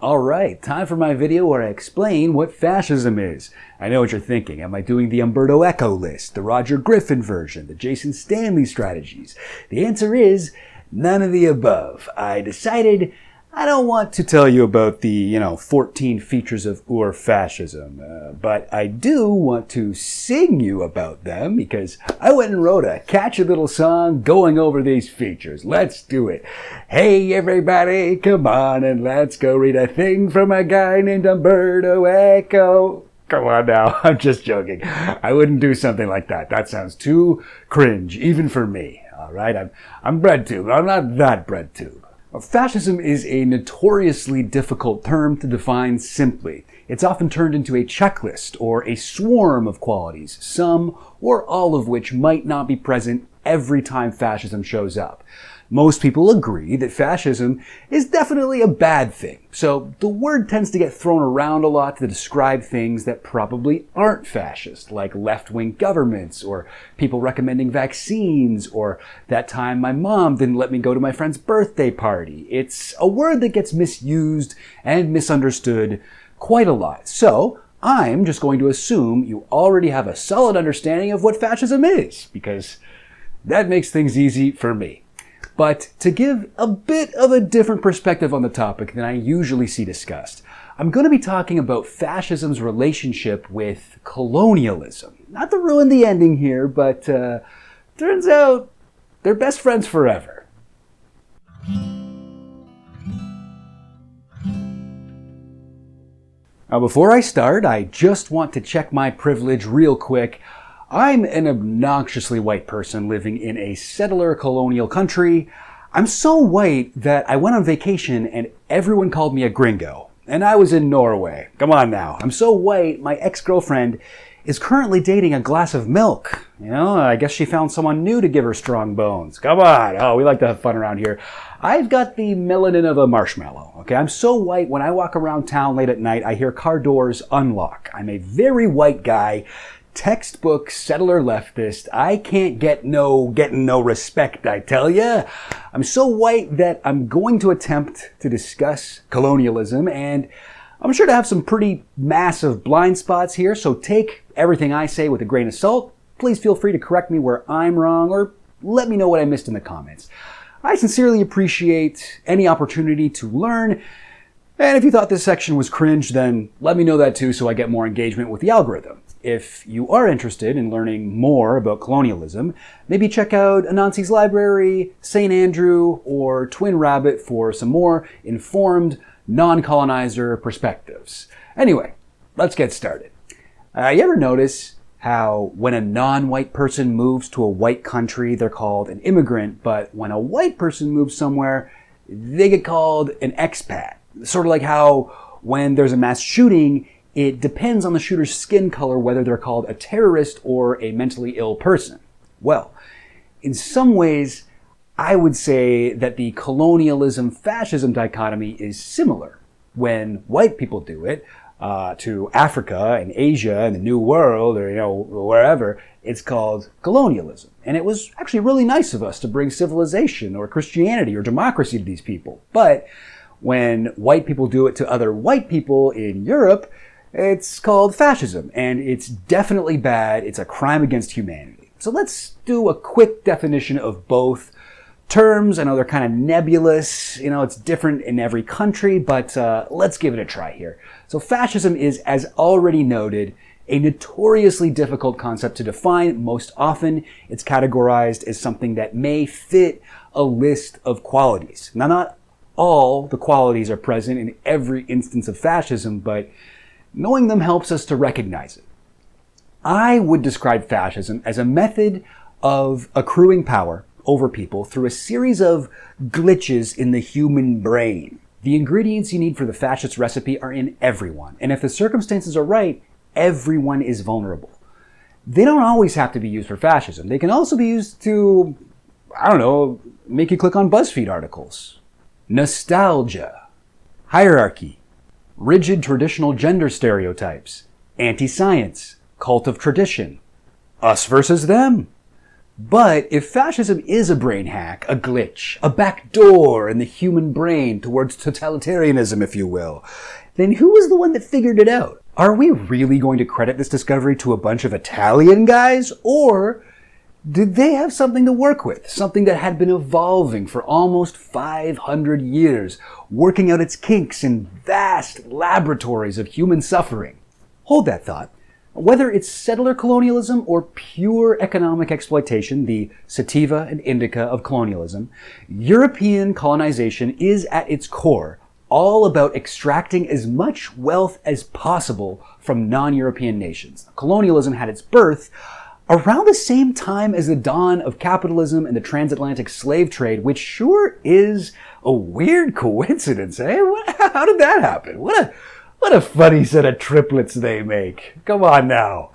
Alright, time for my video where I explain what fascism is. I know what you're thinking. Am I doing the Umberto Eco list, the Roger Griffin version, the Jason Stanley strategies? The answer is none of the above. I decided I don't want to tell you about the, 14 features of fascism, but I do want to sing you about them because I went and wrote a catchy little song going over these features. Let's do it. Hey everybody, come on and let's go read a thing from a guy named Umberto Eco. Come on now, I'm just joking. I wouldn't do something like that. That sounds too cringe, even for me. Alright, I'm breadtube, but I'm not that breadtube. Fascism is a notoriously difficult term to define simply. It's often turned into a checklist or a swarm of qualities, some or all of which might not be present every time fascism shows up. Most people agree that fascism is definitely a bad thing, so the word tends to get thrown around a lot to describe things that probably aren't fascist, like left-wing governments, or people recommending vaccines, or that time my mom didn't let me go to my friend's birthday party. It's a word that gets misused and misunderstood quite a lot. So I'm just going to assume you already have a solid understanding of what fascism is, because that makes things easy for me. But to give a bit of a different perspective on the topic than I usually see discussed, I'm going to be talking about fascism's relationship with colonialism. Not to ruin the ending here, but turns out they're best friends forever. Now, before I start, I just want to check my privilege real quick. I'm an obnoxiously white person living in a settler colonial country. I'm so white that I went on vacation and everyone called me a gringo. And I was in Norway. Come on now. I'm so white, my ex-girlfriend is currently dating a glass of milk. I guess she found someone new to give her strong bones. Come on. Oh, we like to have fun around here. I've got the melanin of a marshmallow. Okay, I'm so white when I walk around town late at night, I hear car doors unlock. I'm a very white guy. Textbook settler leftist. I can't getting no respect, I tell ya. I'm so white that I'm going to attempt to discuss colonialism, and I'm sure to have some pretty massive blind spots here, so take everything I say with a grain of salt. Please feel free to correct me where I'm wrong, or let me know what I missed in the comments. I sincerely appreciate any opportunity to learn, and if you thought this section was cringe, then let me know that too so I get more engagement with the algorithm. If you are interested in learning more about colonialism, maybe check out Anansi's library, St. Andrew, or Twin Rabbit for some more informed, non-colonizer perspectives. Anyway, let's get started. You ever notice how when a non-white person moves to a white country, they're called an immigrant, but when a white person moves somewhere, they get called an expat? Sort of like how when there's a mass shooting, it depends on the shooter's skin color whether they're called a terrorist or a mentally ill person. Well, in some ways, I would say that the colonialism-fascism dichotomy is similar. When white people do it to Africa and Asia and the New World or wherever, it's called colonialism. And it was actually really nice of us to bring civilization or Christianity or democracy to these people. But when white people do it to other white people in Europe, it's called fascism, and it's definitely bad. It's a crime against humanity. So let's do a quick definition of both terms. I know they're kind of nebulous. It's different in every country, but let's give it a try here. So fascism is, as already noted, a notoriously difficult concept to define. Most often, it's categorized as something that may fit a list of qualities. Now, not all the qualities are present in every instance of fascism, but knowing them helps us to recognize it. I would describe fascism as a method of accruing power over people through a series of glitches in the human brain. The ingredients you need for the fascist recipe are in everyone, and if the circumstances are right, everyone is vulnerable. They don't always have to be used for fascism. They can also be used to, make you click on BuzzFeed articles. Nostalgia, hierarchy, rigid traditional gender stereotypes, anti-science, cult of tradition, us versus them, But if fascism is a brain hack, a glitch, a backdoor in the human brain towards totalitarianism, if you will, then who was the one that figured it out? Are we really going to credit this discovery to a bunch of Italian guys, or did they have something to work with? Something that had been evolving for almost 500 years, working out its kinks in vast laboratories of human suffering? Hold that thought. Whether it's settler colonialism or pure economic exploitation, the sativa and indica of colonialism, European colonization is at its core all about extracting as much wealth as possible from non-European nations. Colonialism had its birth around the same time as the dawn of capitalism and the transatlantic slave trade, which sure is a weird coincidence, eh? How did that happen? What a funny set of triplets they make. Come on now.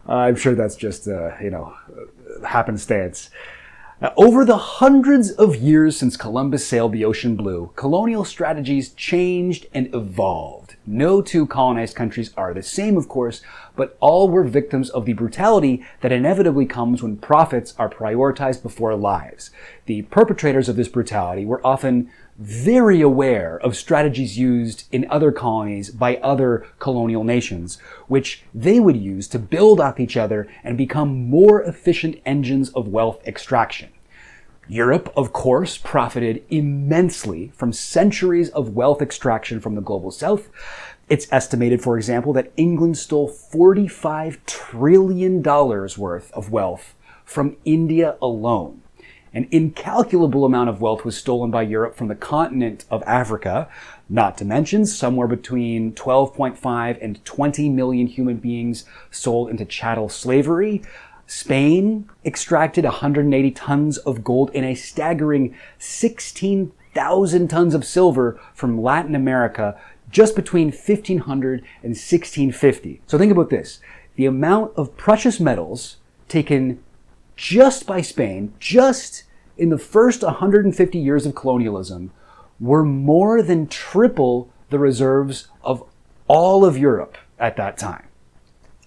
I'm sure that's just, happenstance. Over the hundreds of years since Columbus sailed the ocean blue, colonial strategies changed and evolved. No two colonized countries are the same, of course, but all were victims of the brutality that inevitably comes when profits are prioritized before lives. The perpetrators of this brutality were often very aware of strategies used in other colonies by other colonial nations, which they would use to build up each other and become more efficient engines of wealth extraction. Europe, of course, profited immensely from centuries of wealth extraction from the global south. It's estimated, for example, that England stole $45 trillion worth of wealth from India alone. An incalculable amount of wealth was stolen by Europe from the continent of Africa, not to mention somewhere between 12.5 and 20 million human beings sold into chattel slavery. Spain extracted 180 tons of gold and a staggering 16,000 tons of silver from Latin America just between 1500 and 1650. So think about this. The amount of precious metals taken just by Spain, just in the first 150 years of colonialism, were more than triple the reserves of all of Europe at that time.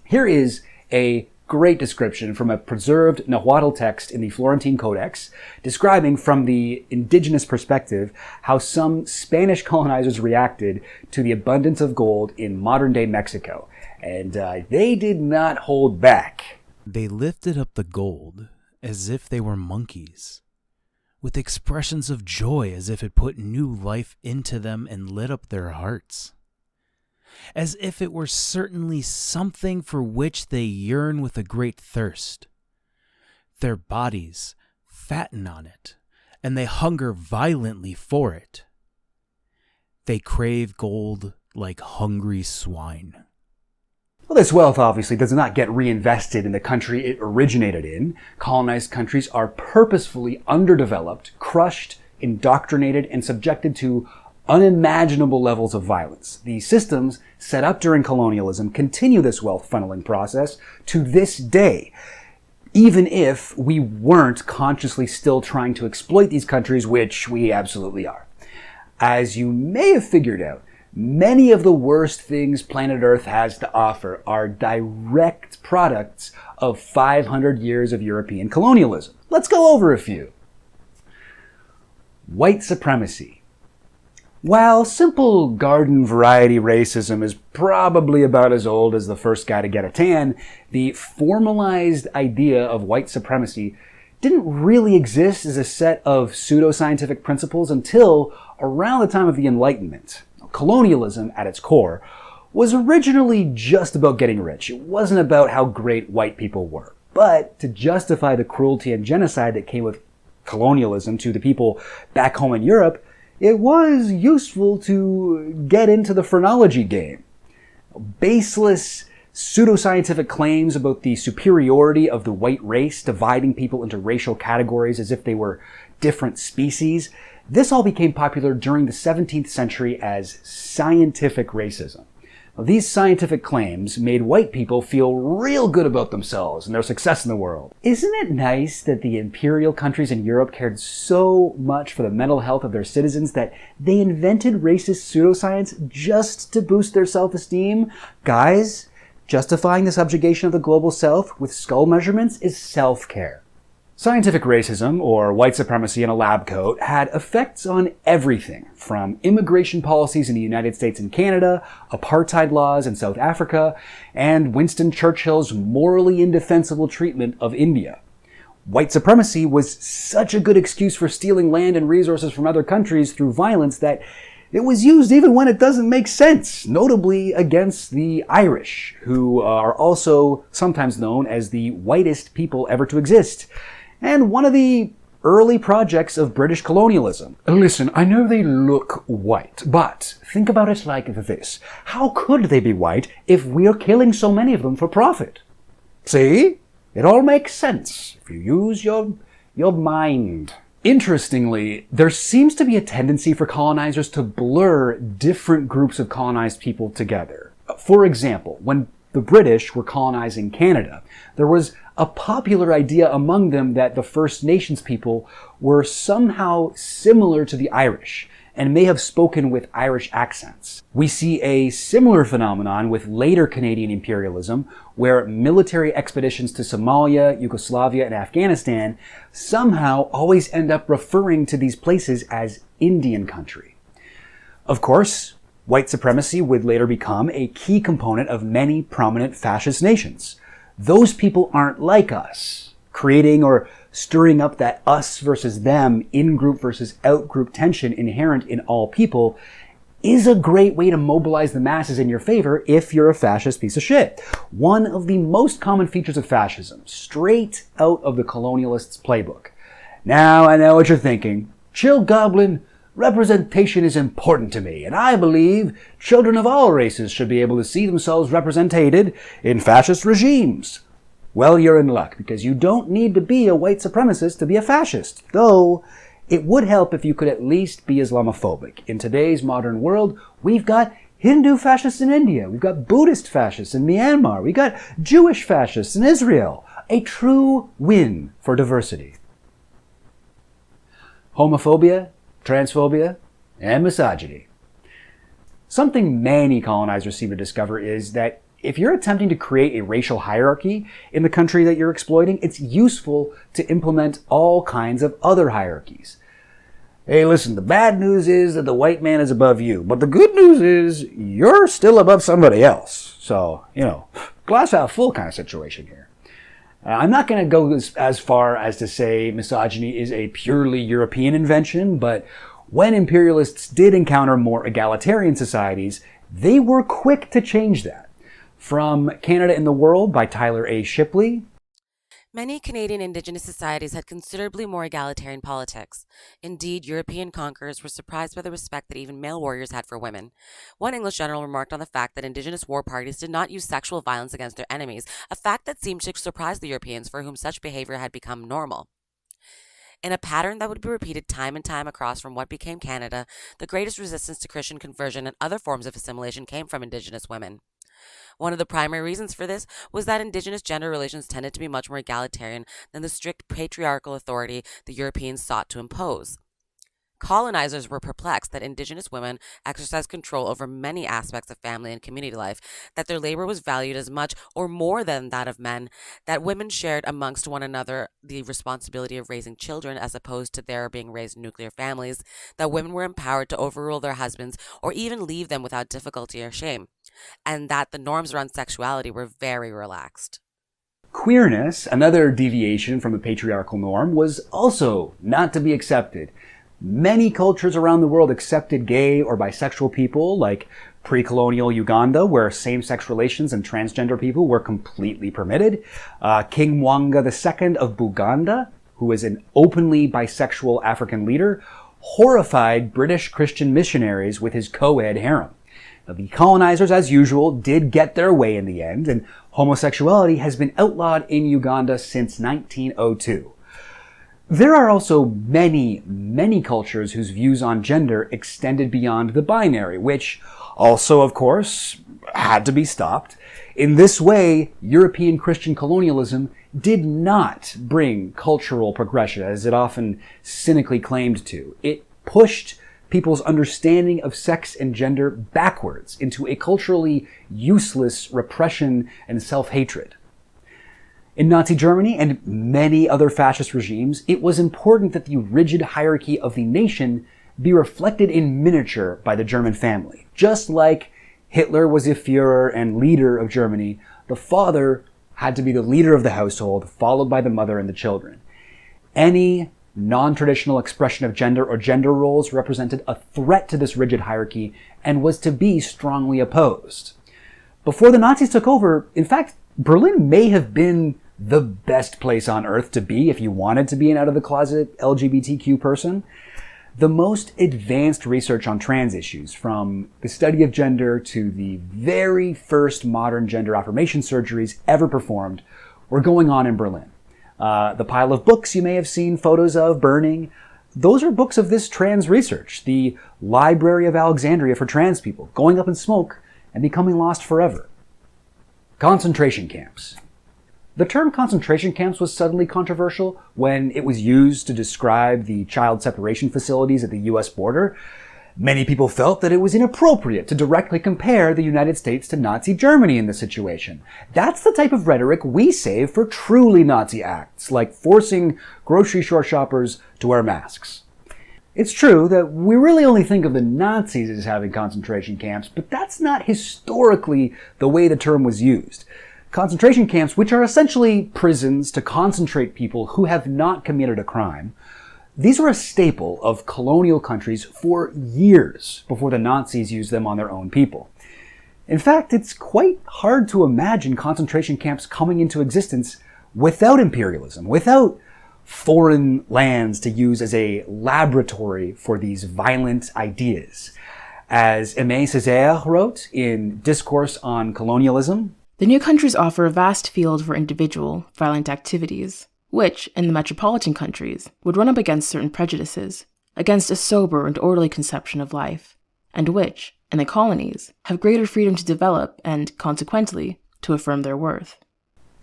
Here is a great description from a preserved Nahuatl text in the Florentine Codex, describing from the indigenous perspective how some Spanish colonizers reacted to the abundance of gold in modern-day Mexico. And they did not hold back. They lifted up the gold as if they were monkeys, with expressions of joy as if it put new life into them and lit up their hearts, as if it were certainly something for which they yearn with a great thirst. Their bodies fatten on it, and they hunger violently for it. They crave gold like hungry swine. Well, this wealth obviously does not get reinvested in the country it originated in. Colonized countries are purposefully underdeveloped, crushed, indoctrinated, and subjected to unimaginable levels of violence. The systems set up during colonialism continue this wealth funneling process to this day, even if we weren't consciously still trying to exploit these countries, which we absolutely are. As you may have figured out, many of the worst things planet Earth has to offer are direct products of 500 years of European colonialism. Let's go over a few. White supremacy. While simple garden variety racism is probably about as old as the first guy to get a tan, the formalized idea of white supremacy didn't really exist as a set of pseudoscientific principles until around the time of the Enlightenment. Colonialism, at its core, was originally just about getting rich. It wasn't about how great white people were. But to justify the cruelty and genocide that came with colonialism to the people back home in Europe, it was useful to get into the phrenology game. Baseless, pseudoscientific claims about the superiority of the white race, dividing people into racial categories as if they were different species. This all became popular during the 17th century as scientific racism. Now, these scientific claims made white people feel real good about themselves and their success in the world. Isn't it nice that the imperial countries in Europe cared so much for the mental health of their citizens that they invented racist pseudoscience just to boost their self-esteem? Guys, justifying the subjugation of the global south with skull measurements is self-care. Scientific racism, or white supremacy in a lab coat, had effects on everything from immigration policies in the United States and Canada, apartheid laws in South Africa, and Winston Churchill's morally indefensible treatment of India. White supremacy was such a good excuse for stealing land and resources from other countries through violence that it was used even when it doesn't make sense, notably against the Irish, who are also sometimes known as the whitest people ever to exist, and one of the early projects of British colonialism. Listen, I know they look white, but think about it like this. How could they be white if we're killing so many of them for profit? See? It all makes sense if you use your mind. Interestingly, there seems to be a tendency for colonizers to blur different groups of colonized people together. For example, when the British were colonizing Canada, there was a popular idea among them that the First Nations people were somehow similar to the Irish and may have spoken with Irish accents. We see a similar phenomenon with later Canadian imperialism, where military expeditions to Somalia, Yugoslavia, and Afghanistan somehow always end up referring to these places as Indian country. Of course, white supremacy would later become a key component of many prominent fascist nations. Those people aren't like us, creating or stirring up that us versus them, in-group versus out-group tension inherent in all people is a great way to mobilize the masses in your favor if you're a fascist piece of shit. One of the most common features of fascism, straight out of the colonialists' playbook. Now I know what you're thinking. Chill, Goblin. Representation is important to me, and I believe children of all races should be able to see themselves represented in fascist regimes. Well, you're in luck, because you don't need to be a white supremacist to be a fascist, though it would help if you could at least be Islamophobic. In today's modern world, we've got Hindu fascists in India, we've got Buddhist fascists in Myanmar, we've got Jewish fascists in Israel. A true win for diversity. Homophobia, transphobia, and misogyny. Something many colonizers seem to discover is that if you're attempting to create a racial hierarchy in the country that you're exploiting, it's useful to implement all kinds of other hierarchies. Hey, listen, the bad news is that the white man is above you, but the good news is you're still above somebody else. So, glass half full kind of situation here. I'm not going to go as far as to say misogyny is a purely European invention, but when imperialists did encounter more egalitarian societies, they were quick to change that. From Canada in the World by Tyler A. Shipley. Many Canadian Indigenous societies had considerably more egalitarian politics. Indeed, European conquerors were surprised by the respect that even male warriors had for women. One English general remarked on the fact that Indigenous war parties did not use sexual violence against their enemies, a fact that seemed to surprise the Europeans for whom such behavior had become normal. In a pattern that would be repeated time and time across from what became Canada, the greatest resistance to Christian conversion and other forms of assimilation came from Indigenous women. One of the primary reasons for this was that Indigenous gender relations tended to be much more egalitarian than the strict patriarchal authority the Europeans sought to impose. Colonizers were perplexed that Indigenous women exercised control over many aspects of family and community life, that their labor was valued as much or more than that of men, that women shared amongst one another the responsibility of raising children as opposed to their being raised in nuclear families, that women were empowered to overrule their husbands or even leave them without difficulty or shame, and that the norms around sexuality were very relaxed. Queerness, another deviation from the patriarchal norm, was also not to be accepted. Many cultures around the world accepted gay or bisexual people, like pre-colonial Uganda, where same-sex relations and transgender people were completely permitted. King Mwanga II of Buganda, who is an openly bisexual African leader, horrified British Christian missionaries with his co-ed harem. Now, the colonizers, as usual, did get their way in the end, and homosexuality has been outlawed in Uganda since 1902. There are also many, many cultures whose views on gender extended beyond the binary, which also, of course, had to be stopped. In this way, European Christian colonialism did not bring cultural progression, as it often cynically claimed to. It pushed people's understanding of sex and gender backwards into a culturally useless repression and self-hatred. In Nazi Germany and many other fascist regimes, it was important that the rigid hierarchy of the nation be reflected in miniature by the German family. Just like Hitler was the Führer and leader of Germany, the father had to be the leader of the household, followed by the mother and the children. Any non-traditional expression of gender or gender roles represented a threat to this rigid hierarchy and was to be strongly opposed. Before the Nazis took over, in fact, Berlin may have been the best place on earth to be if you wanted to be an out-of-the-closet LGBTQ person. The most advanced research on trans issues, from the study of gender to the very first modern gender affirmation surgeries ever performed, were going on in Berlin. The pile of books you may have seen photos of burning, those are books of this trans research. The Library of Alexandria for trans people, going up in smoke and becoming lost forever. Concentration camps. The term concentration camps was suddenly controversial when it was used to describe the child separation facilities at the US border. Many people felt that it was inappropriate to directly compare the United States to Nazi Germany in this situation. That's the type of rhetoric we save for truly Nazi acts, like forcing grocery store shoppers to wear masks. It's true that we really only think of the Nazis as having concentration camps, but that's not historically the way the term was used. Concentration camps, which are essentially prisons to concentrate people who have not committed a crime, these were a staple of colonial countries for years before the Nazis used them on their own people. In fact, it's quite hard to imagine concentration camps coming into existence without imperialism, without foreign lands to use as a laboratory for these violent ideas. As Aimé Césaire wrote in Discourse on Colonialism, "The new countries offer a vast field for individual, violent activities, which, in the metropolitan countries, would run up against certain prejudices, against a sober and orderly conception of life, and which, in the colonies, have greater freedom to develop and, consequently, to affirm their worth."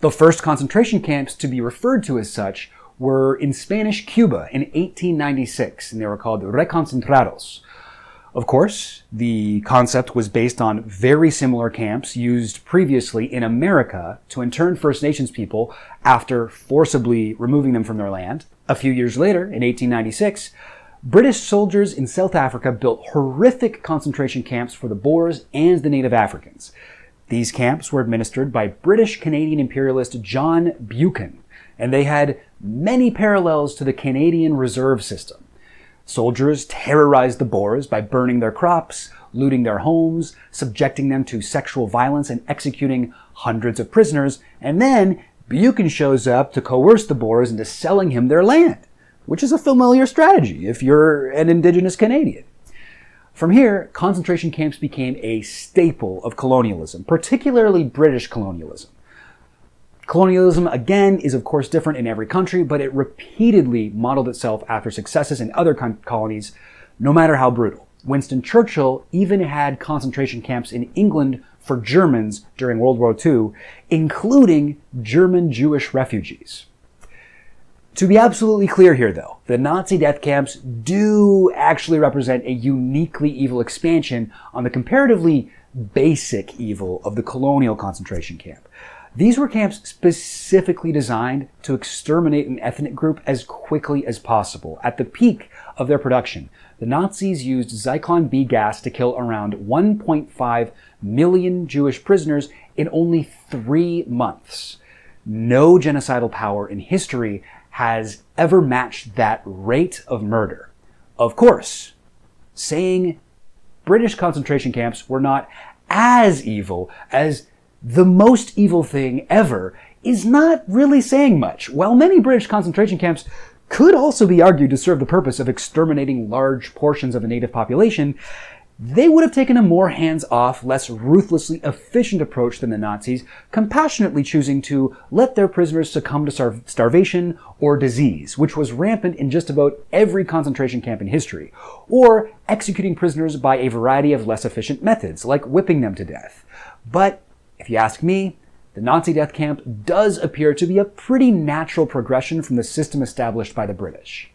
The first concentration camps to be referred to as such were in Spanish Cuba in 1896, and they were called reconcentrados. Of course, the concept was based on very similar camps used previously in America to intern First Nations people after forcibly removing them from their land. A few years later, in 1896, British soldiers in South Africa built horrific concentration camps for the Boers and the native Africans. These camps were administered by British Canadian imperialist John Buchan, and they had many parallels to the Canadian Reserve System. Soldiers terrorized the Boers by burning their crops, looting their homes, subjecting them to sexual violence, and executing hundreds of prisoners. And then Buchan shows up to coerce the Boers into selling him their land, which is a familiar strategy if you're an Indigenous Canadian. From here, concentration camps became a staple of colonialism, particularly British colonialism. Colonialism, again, is of course different in every country, but it repeatedly modeled itself after successes in other colonies, no matter how brutal. Winston Churchill even had concentration camps in England for Germans during World War II, including German Jewish refugees. To be absolutely clear here, though, the Nazi death camps do actually represent a uniquely evil expansion on the comparatively basic evil of the colonial concentration camp. These were camps specifically designed to exterminate an ethnic group as quickly as possible. At the peak of their production, the Nazis used Zyklon B gas to kill around 1.5 million Jewish prisoners in only 3 months. No genocidal power in history has ever matched that rate of murder. Of course, saying British concentration camps were not as evil as the most evil thing ever is not really saying much. While many British concentration camps could also be argued to serve the purpose of exterminating large portions of the native population, they would have taken a more hands-off, less ruthlessly efficient approach than the Nazis, compassionately choosing to let their prisoners succumb to starvation or disease, which was rampant in just about every concentration camp in history, or executing prisoners by a variety of less efficient methods, like whipping them to death. But if you ask me, the Nazi death camp does appear to be a pretty natural progression from the system established by the British.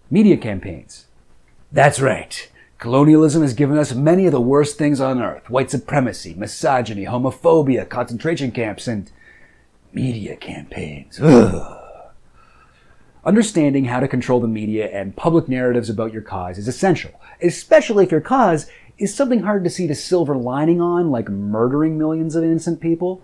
Media campaigns. That's right. Colonialism has given us many of the worst things on earth. White supremacy, misogyny, homophobia, concentration camps, and Media campaigns. Ugh. Understanding how to control the media and public narratives about your cause is essential, especially if your cause is something hard to see the silver lining on, like murdering millions of innocent people.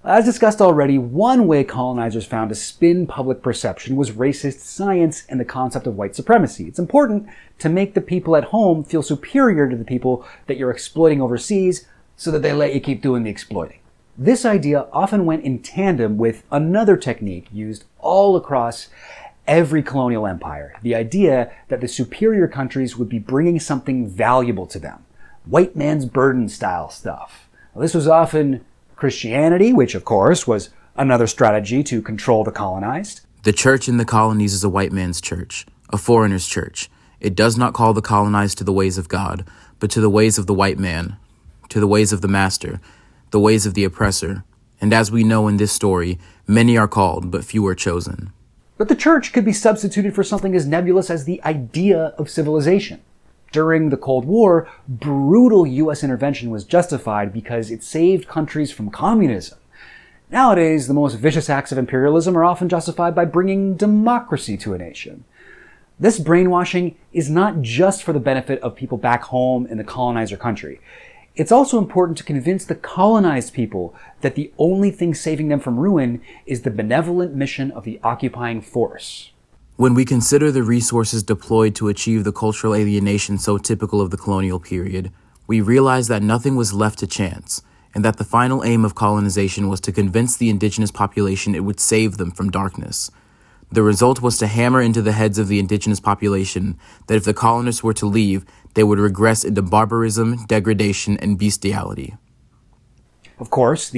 As discussed already, one way colonizers found to spin public perception was racist science and the concept of white supremacy. It's important to make the people at home feel superior to the people that you're exploiting overseas so that they let you keep doing the exploiting. This idea often went in tandem with another technique used all across every colonial empire, the idea that the superior countries would be bringing something valuable to them. White man's burden style stuff. Now, this was often Christianity, which of course was another strategy to control the colonized. The church in the colonies is a white man's church, a foreigner's church. It does not call the colonized to the ways of God, but to the ways of the white man, to the ways of the master, the ways of the oppressor. And as we know in this story, many are called, but few are chosen. But the church could be substituted for something as nebulous as the idea of civilization. During the Cold War, brutal US intervention was justified because it saved countries from communism. Nowadays, the most vicious acts of imperialism are often justified by bringing democracy to a nation. This brainwashing is not just for the benefit of people back home in the colonizer country. It's also important to convince the colonized people that the only thing saving them from ruin is the benevolent mission of the occupying force. When we consider the resources deployed to achieve the cultural alienation so typical of the colonial period, we realize that nothing was left to chance, and that the final aim of colonization was to convince the indigenous population it would save them from darkness. The result was to hammer into the heads of the indigenous population that if the colonists were to leave, they would regress into barbarism, degradation, and bestiality. Of course,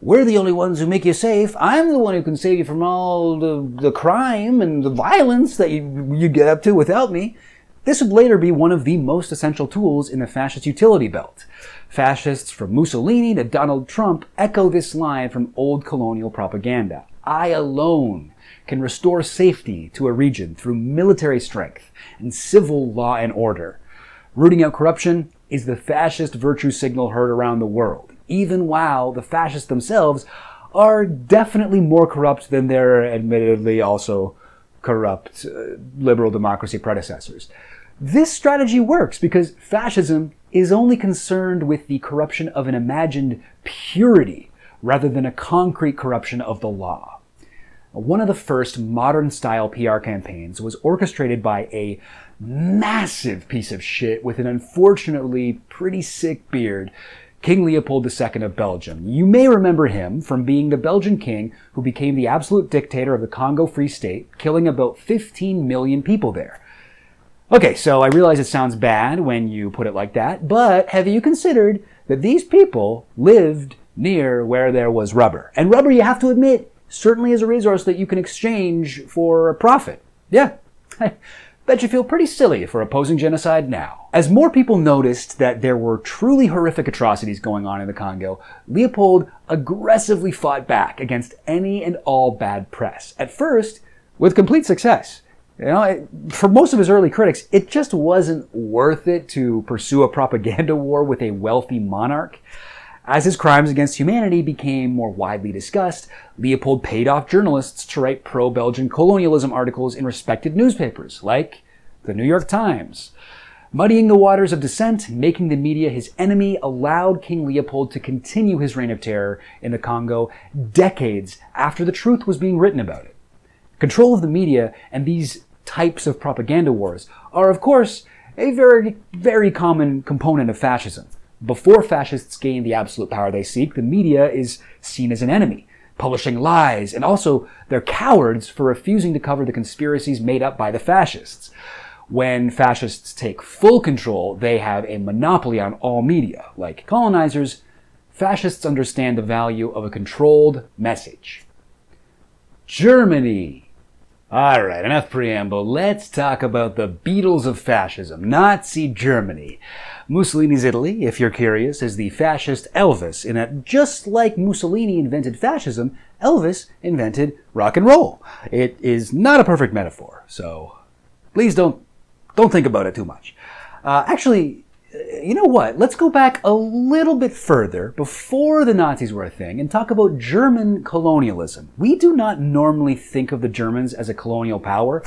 we're the only ones who make you safe. I'm the one who can save you from all the crime and the violence that you get up to without me. This would later be one of the most essential tools in the fascist utility belt. Fascists from Mussolini to Donald Trump echo this line from old colonial propaganda. I alone can restore safety to a region through military strength and civil law and order. Rooting out corruption is the fascist virtue signal heard around the world, even while the fascists themselves are definitely more corrupt than their admittedly also corrupt liberal democracy predecessors. This strategy works because fascism is only concerned with the corruption of an imagined purity rather than a concrete corruption of the law. One of the first modern-style PR campaigns was orchestrated by a massive piece of shit with an unfortunately pretty sick beard, King Leopold II of Belgium. You may remember him from being the Belgian king who became the absolute dictator of the Congo Free State, killing about 15 million people there. Okay, so I realize it sounds bad when you put it like that, but have you considered that these people lived near where there was rubber? And rubber, you have to admit, certainly is a resource that you can exchange for a profit. Yeah, I bet you feel pretty silly for opposing genocide now. As more people noticed that there were truly horrific atrocities going on in the Congo, Leopold aggressively fought back against any and all bad press. At first, with complete success. For most of his early critics, it just wasn't worth it to pursue a propaganda war with a wealthy monarch. As his crimes against humanity became more widely discussed, Leopold paid off journalists to write pro-Belgian colonialism articles in respected newspapers, like the New York Times. Muddying the waters of dissent, making the media his enemy, allowed King Leopold to continue his reign of terror in the Congo decades after the truth was being written about it. Control of the media and these types of propaganda wars are, of course, a very, very common component of fascism. Before fascists gain the absolute power they seek, the media is seen as an enemy, publishing lies, and also they're cowards for refusing to cover the conspiracies made up by the fascists. When fascists take full control, they have a monopoly on all media. Like colonizers, fascists understand the value of a controlled message. Germany. All right, enough preamble. Let's talk about the Beatles of fascism, Nazi Germany. Mussolini's Italy, if you're curious, is the fascist Elvis, in that just like Mussolini invented fascism, Elvis invented rock and roll. It is not a perfect metaphor, so please don't think about it too much. Actually, you know what? Let's go back a little bit further before the Nazis were a thing and talk about German colonialism. We do not normally think of the Germans as a colonial power,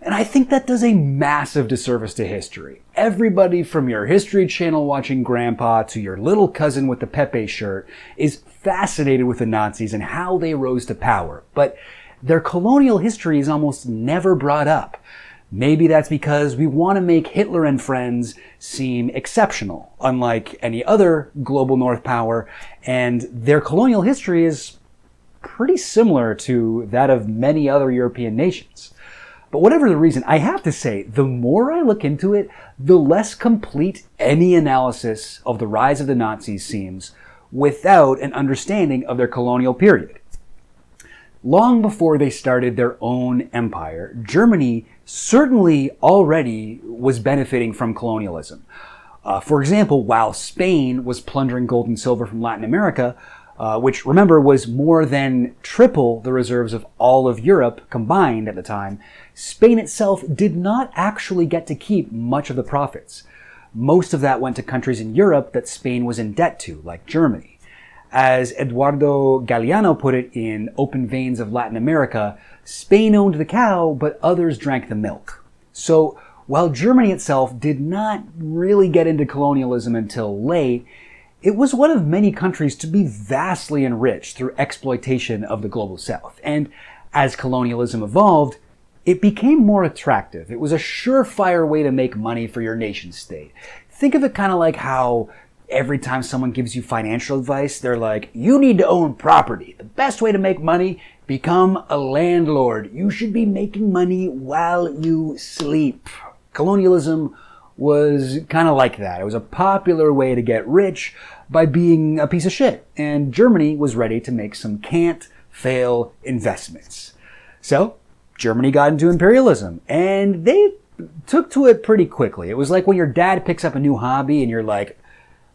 and I think that does a massive disservice to history. Everybody from your History Channel watching grandpa to your little cousin with the Pepe shirt is fascinated with the Nazis and how they rose to power, but their colonial history is almost never brought up. Maybe that's because we want to make Hitler and friends seem exceptional, unlike any other global North power, and their colonial history is pretty similar to that of many other European nations. But whatever the reason, I have to say, the more I look into it, the less complete any analysis of the rise of the Nazis seems without an understanding of their colonial period. Long before they started their own empire, Germany certainly already was benefiting from colonialism. For example, while Spain was plundering gold and silver from Latin America, which, remember, was more than triple the reserves of all of Europe combined at the time, Spain itself did not actually get to keep much of the profits. Most of that went to countries in Europe that Spain was in debt to, like Germany. As Eduardo Galeano put it in Open Veins of Latin America, Spain owned the cow, but others drank the milk. So, while Germany itself did not really get into colonialism until late, it was one of many countries to be vastly enriched through exploitation of the global south. And as colonialism evolved, it became more attractive. It was a surefire way to make money for your nation state. Think of it kind of like how every time someone gives you financial advice, they're like, you need to own property. The best way to make money, become a landlord. You should be making money while you sleep. Colonialism was kind of like that. It was a popular way to get rich by being a piece of shit. And Germany was ready to make some can't-fail investments. So, Germany got into imperialism, and they took to it pretty quickly. It was like when your dad picks up a new hobby and you're like,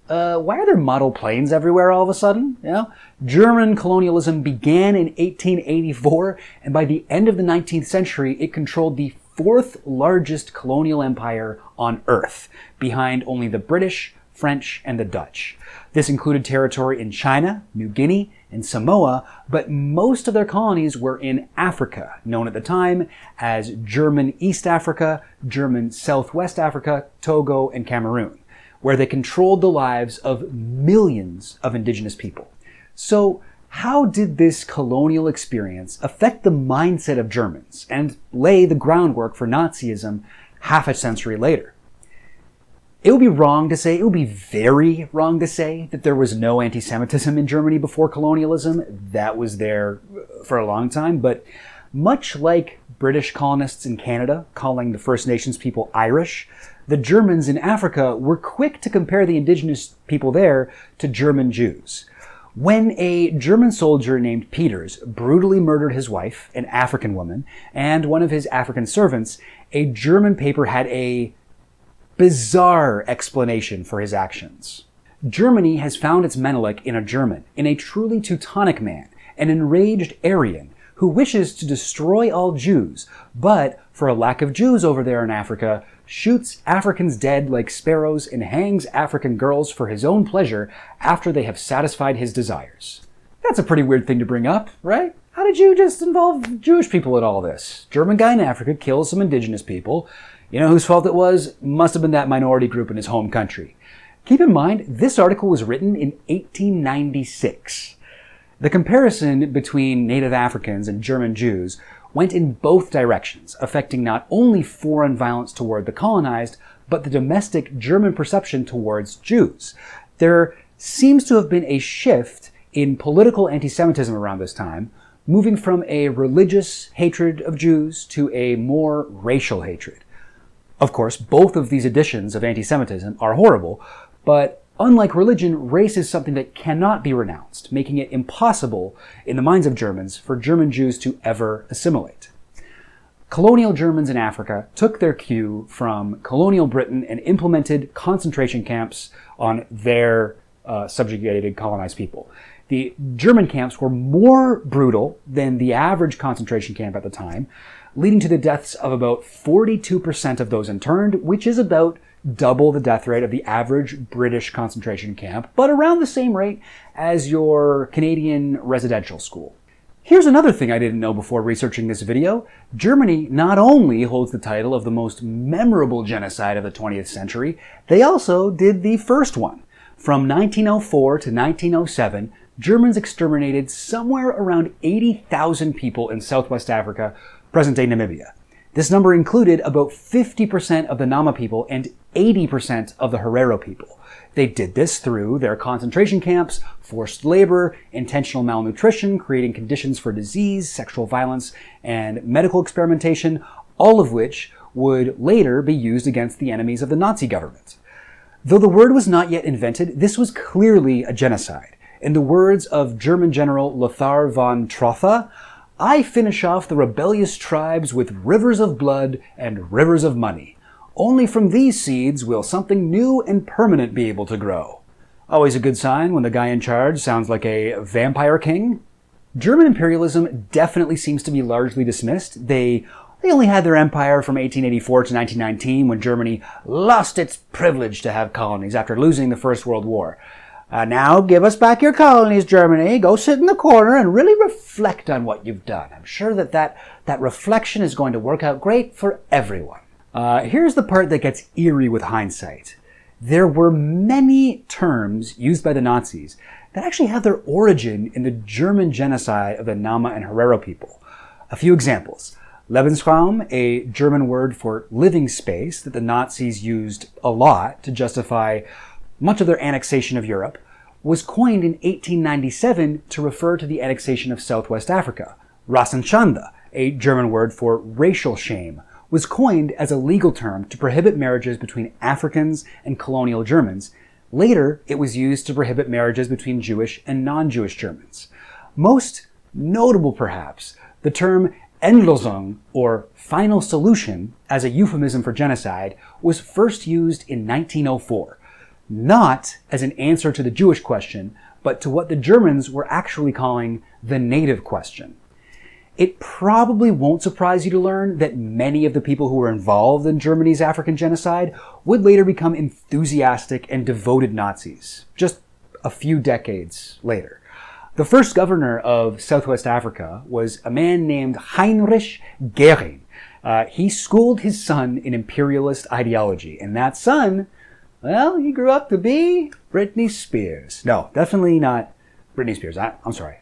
why are there model planes everywhere all of a sudden? You know? German colonialism began in 1884, and by the end of the 19th century, it controlled the fourth largest colonial empire on Earth, behind only the British, French, and the Dutch. This included territory in China, New Guinea, and Samoa, but most of their colonies were in Africa, known at the time as German East Africa, German Southwest Africa, Togo, and Cameroon, where they controlled the lives of millions of indigenous people. So, how did this colonial experience affect the mindset of Germans and lay the groundwork for Nazism half a century later? It would be very wrong to say that there was no anti-Semitism in Germany before colonialism. That was there for a long time, but much like British colonists in Canada calling the First Nations people Irish, the Germans in Africa were quick to compare the indigenous people there to German Jews. When a German soldier named Peters brutally murdered his wife, an African woman, and one of his African servants, a German paper had a bizarre explanation for his actions. Germany has found its Menelik in a German, in a truly Teutonic man, an enraged Aryan, who wishes to destroy all Jews, but, for a lack of Jews over there in Africa, shoots Africans dead like sparrows and hangs African girls for his own pleasure after they have satisfied his desires. That's a pretty weird thing to bring up, right? How did you just involve Jewish people in all this? German guy in Africa kills some indigenous people. You know whose fault it was? Must have been that minority group in his home country. Keep in mind, this article was written in 1896. The comparison between native Africans and German Jews went in both directions, affecting not only foreign violence toward the colonized, but the domestic German perception towards Jews. There seems to have been a shift in political anti-Semitism around this time, moving from a religious hatred of Jews to a more racial hatred. Of course, both of these editions of anti-Semitism are horrible, but unlike religion, race is something that cannot be renounced, making it impossible in the minds of Germans for German Jews to ever assimilate. Colonial Germans in Africa took their cue from colonial Britain and implemented concentration camps on their subjugated colonized people. The German camps were more brutal than the average concentration camp at the time, leading to the deaths of about 42% of those interned, which is about double the death rate of the average British concentration camp, but around the same rate as your Canadian residential school. Here's another thing I didn't know before researching this video. Germany not only holds the title of the most memorable genocide of the 20th century, they also did the first one. From 1904 to 1907, Germans exterminated somewhere around 80,000 people in Southwest Africa, present-day Namibia. This number included about 50% of the Nama people and 80% of the Herero people. They did this through their concentration camps, forced labor, intentional malnutrition, creating conditions for disease, sexual violence, and medical experimentation, all of which would later be used against the enemies of the Nazi government. Though the word was not yet invented, this was clearly a genocide. In the words of German General Lothar von Trotha, "I finish off the rebellious tribes with rivers of blood and rivers of money. Only from these seeds will something new and permanent be able to grow." Always a good sign when the guy in charge sounds like a vampire king. German imperialism definitely seems to be largely dismissed. They only had their empire from 1884 to 1919 when Germany lost its privilege to have colonies after losing the First World War. Now give us back your colonies, Germany. Go sit in the corner and really reflect on what you've done. I'm sure that reflection is going to work out great for everyone. Here's the part that gets eerie with hindsight. There were many terms used by the Nazis that actually have their origin in the German genocide of the Nama and Herero people. A few examples. Lebensraum, a German word for living space that the Nazis used a lot to justify much of their annexation of Europe, was coined in 1897 to refer to the annexation of Southwest Africa. Rassenschande, a German word for racial shame, was coined as a legal term to prohibit marriages between Africans and colonial Germans. Later, it was used to prohibit marriages between Jewish and non-Jewish Germans. Most notable, perhaps, the term Endlösung, or final solution, as a euphemism for genocide, was first used in 1904. Not as an answer to the Jewish question, but to what the Germans were actually calling the native question. It probably won't surprise you to learn that many of the people who were involved in Germany's African genocide would later become enthusiastic and devoted Nazis, just a few decades later. The first governor of Southwest Africa was a man named Heinrich Göring. He schooled his son in imperialist ideology, and that son, well, he grew up to be Britney Spears. No, definitely not Britney Spears. I'm sorry.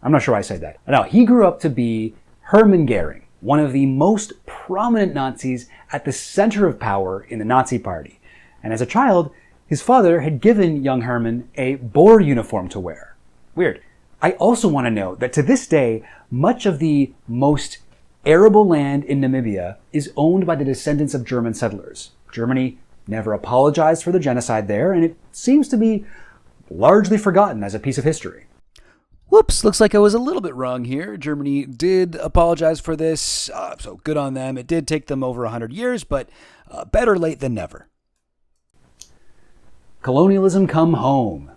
I'm not sure why I said that. No, he grew up to be Hermann Göring, one of the most prominent Nazis at the center of power in the Nazi Party. And as a child, his father had given young Hermann a Boer uniform to wear. Weird. I also want to note that to this day, much of the most arable land in Namibia is owned by the descendants of German settlers. Germany never apologized for the genocide there, and it seems to be largely forgotten as a piece of history. Whoops, looks like I was a little bit wrong here. Germany did apologize for this, so good on them. It did take them over 100 years, but better late than never. Colonialism come home.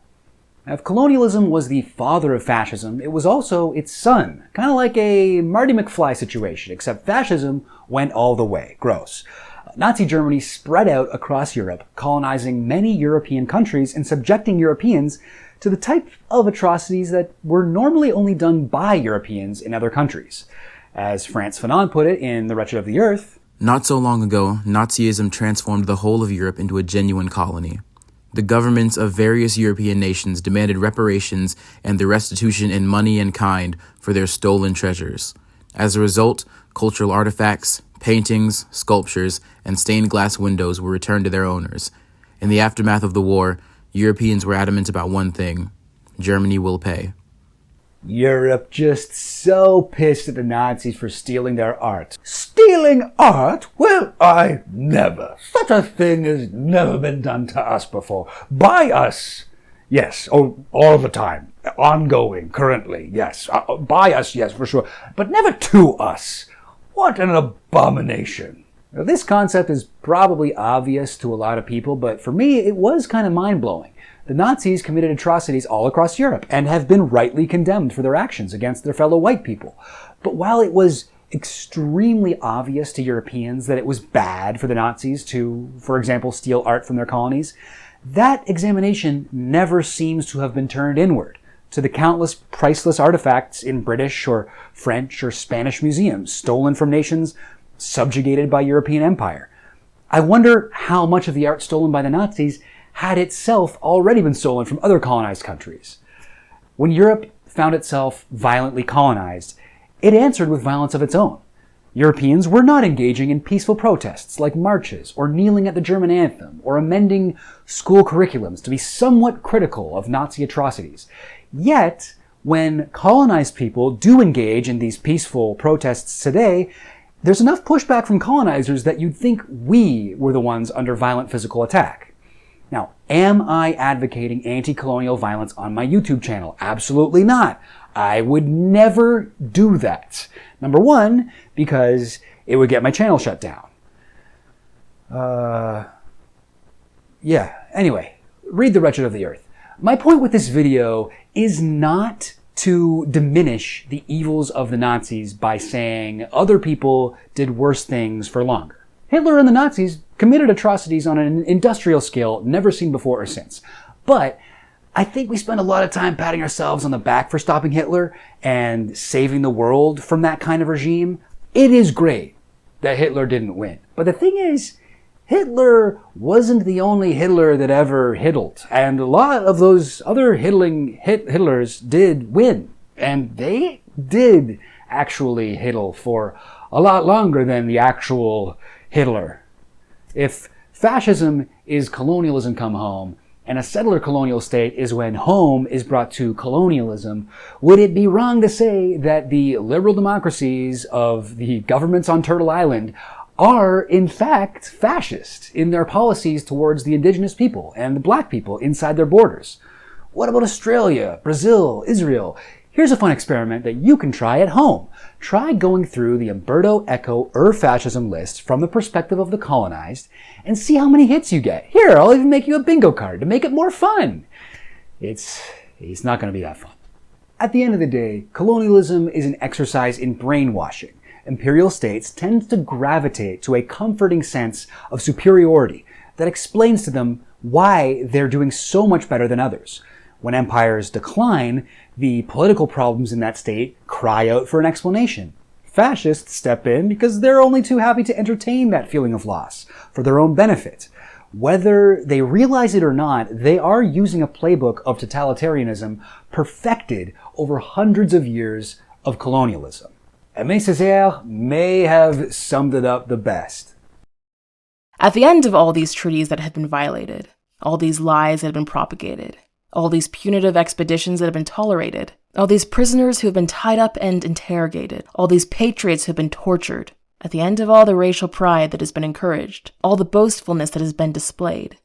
Now, if colonialism was the father of fascism, it was also its son. Kind of like a Marty McFly situation, except fascism went all the way. Gross. Nazi Germany spread out across Europe, colonizing many European countries and subjecting Europeans to the type of atrocities that were normally only done by Europeans in other countries. As Frantz Fanon put it in The Wretched of the Earth, "Not so long ago, Nazism transformed the whole of Europe into a genuine colony. The governments of various European nations demanded reparations and the restitution in money and kind for their stolen treasures. As a result, cultural artifacts, paintings, sculptures, and stained glass windows were returned to their owners. In the aftermath of the war, Europeans were adamant about one thing: Germany will pay." Europe just so pissed at the Nazis for stealing their art. Stealing art? Well, I never. Such a thing has never been done to us before. By us. Yes, all the time. Ongoing, currently, yes. By us, yes, for sure. But never to us. What an abomination. Now, this concept is probably obvious to a lot of people, but for me, it was kind of mind-blowing. The Nazis committed atrocities all across Europe and have been rightly condemned for their actions against their fellow white people. But while it was extremely obvious to Europeans that it was bad for the Nazis to, for example, steal art from their colonies, that examination never seems to have been turned inward to the countless priceless artifacts in British or French or Spanish museums stolen from nations subjugated by European empire. I wonder how much of the art stolen by the Nazis had itself already been stolen from other colonized countries. When Europe found itself violently colonized, it answered with violence of its own. Europeans were not engaging in peaceful protests like marches or kneeling at the German anthem or amending school curriculums to be somewhat critical of Nazi atrocities. Yet, when colonized people do engage in these peaceful protests today, there's enough pushback from colonizers that you'd think we were the ones under violent physical attack. Now, am I advocating anti-colonial violence on my YouTube channel? Absolutely not. I would never do that. Number one, because it would get my channel shut down. Anyway, read The Wretched of the Earth. My point with this video is not to diminish the evils of the Nazis by saying other people did worse things for longer. Hitler and the Nazis committed atrocities on an industrial scale never seen before or since. But I think we spend a lot of time patting ourselves on the back for stopping Hitler and saving the world from that kind of regime. It is great that Hitler didn't win. But the thing is, Hitler wasn't the only Hitler that ever hiddled. And a lot of those other Hitlers did win. And they did actually hiddle for a lot longer than the actual Hitler. If fascism is colonialism come home, and a settler colonial state is when home is brought to colonialism, would it be wrong to say that the liberal democracies of the governments on Turtle Island are, in fact, fascist in their policies towards the indigenous people and the black people inside their borders? What about Australia, Brazil, Israel? Here's a fun experiment that you can try at home. Try going through the Umberto Eco Fascism list from the perspective of the colonized and see how many hits you get. Here, I'll even make you a bingo card to make it more fun. It's not going to be that fun. At the end of the day, colonialism is an exercise in brainwashing. Imperial states tend to gravitate to a comforting sense of superiority that explains to them why they're doing so much better than others. When empires decline, the political problems in that state cry out for an explanation. Fascists step in because they're only too happy to entertain that feeling of loss for their own benefit. Whether they realize it or not, they are using a playbook of totalitarianism perfected over hundreds of years of colonialism. Aimé Césaire may have summed it up the best. At the end of all these treaties that had been violated, all these lies that had been propagated, all these punitive expeditions that have been tolerated, all these prisoners who have been tied up and interrogated, all these patriots who have been tortured, at the end of all the racial pride that has been encouraged, all the boastfulness that has been displayed,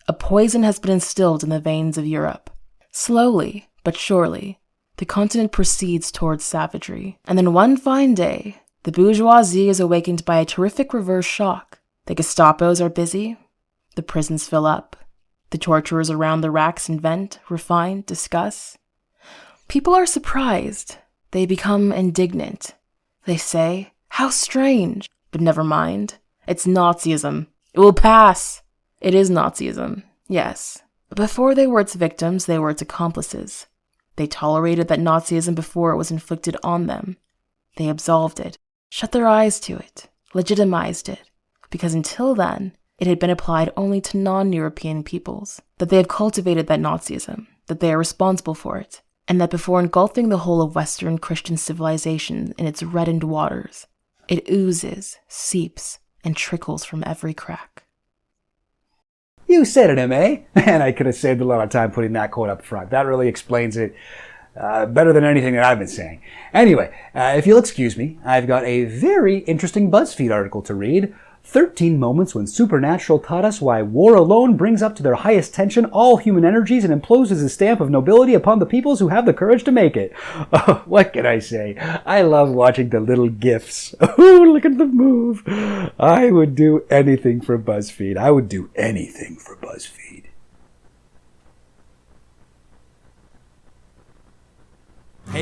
a poison has been instilled in the veins of Europe. Slowly, but surely, the continent proceeds towards savagery. And then one fine day, the bourgeoisie is awakened by a terrific reverse shock. The Gestapos are busy, the prisons fill up, the torturers around the racks invent, refine, discuss. People are surprised. They become indignant. They say, "How strange!" But never mind. It's Nazism. It will pass. It is Nazism, yes. But before they were its victims, they were its accomplices. They tolerated that Nazism before it was inflicted on them. They absolved it, shut their eyes to it, legitimized it, because until then, it had been applied only to non-European peoples, that they have cultivated that Nazism, that they are responsible for it, and that before engulfing the whole of Western Christian civilization in its reddened waters, it oozes, seeps, and trickles from every crack. You said it, M.A. Man, I could have saved a lot of time putting that quote up front. That really explains it better than anything that I've been saying. Anyway, if you'll excuse me, I've got a very interesting BuzzFeed article to read. 13 moments when Supernatural taught us why war alone brings up to their highest tension all human energies and imposes a stamp of nobility upon the peoples who have the courage to make it. Oh, what can I say? I love watching the little GIFs. Oh, look at the move. I would do anything for BuzzFeed. I would do anything for BuzzFeed.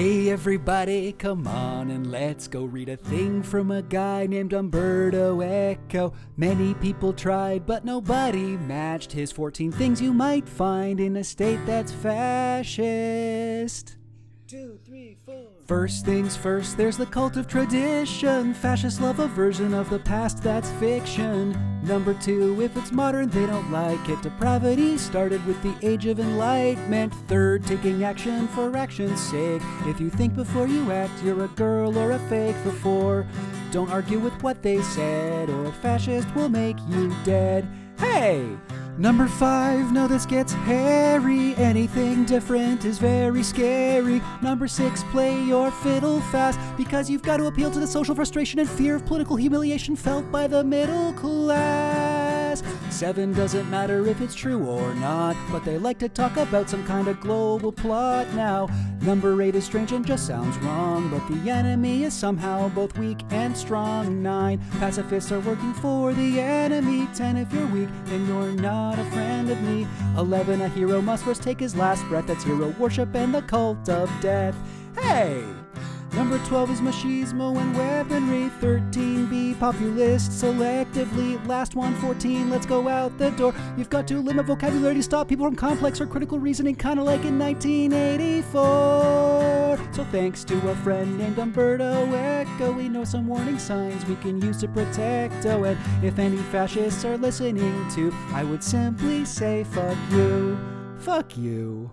Hey everybody, come on and let's go read a thing from a guy named Umberto Eco. Many people tried, but nobody matched his 14 things you might find in a state that's fascist. 2, 3, 4. First things first, there's the cult of tradition. Fascists love a version of the past that's fiction. Number 2, if it's modern, they don't like it. Depravity started with the Age of Enlightenment. Third, taking action for action's sake. If you think before you act, you're a girl or a fake. For 4, don't argue with what they said, or a fascist will make you dead. Hey! Number 5, no, this gets hairy. Anything different is very scary. Number 6, play your fiddle fast, because you've got to appeal to the social frustration and fear of political humiliation felt by the middle class. 7, doesn't matter if it's true or not, but they like to talk about some kind of global plot now. Number 8 is strange and just sounds wrong, but the enemy is somehow both weak and strong. 9, pacifists are working for the enemy. 10, if you're weak, then you're not a friend of me. 11, a hero must first take his last breath. That's hero worship and the cult of death. Hey! Number 12 is machismo and weaponry. 13, be populist selectively. Last one, 14, let's go out the door. You've got to limit vocabulary to stop people from complex or critical reasoning, kind of like in 1984. So thanks to a friend named Umberto Eco, we know some warning signs we can use to protect. Oh, and if any fascists are listening to, I would simply say fuck you. Fuck you.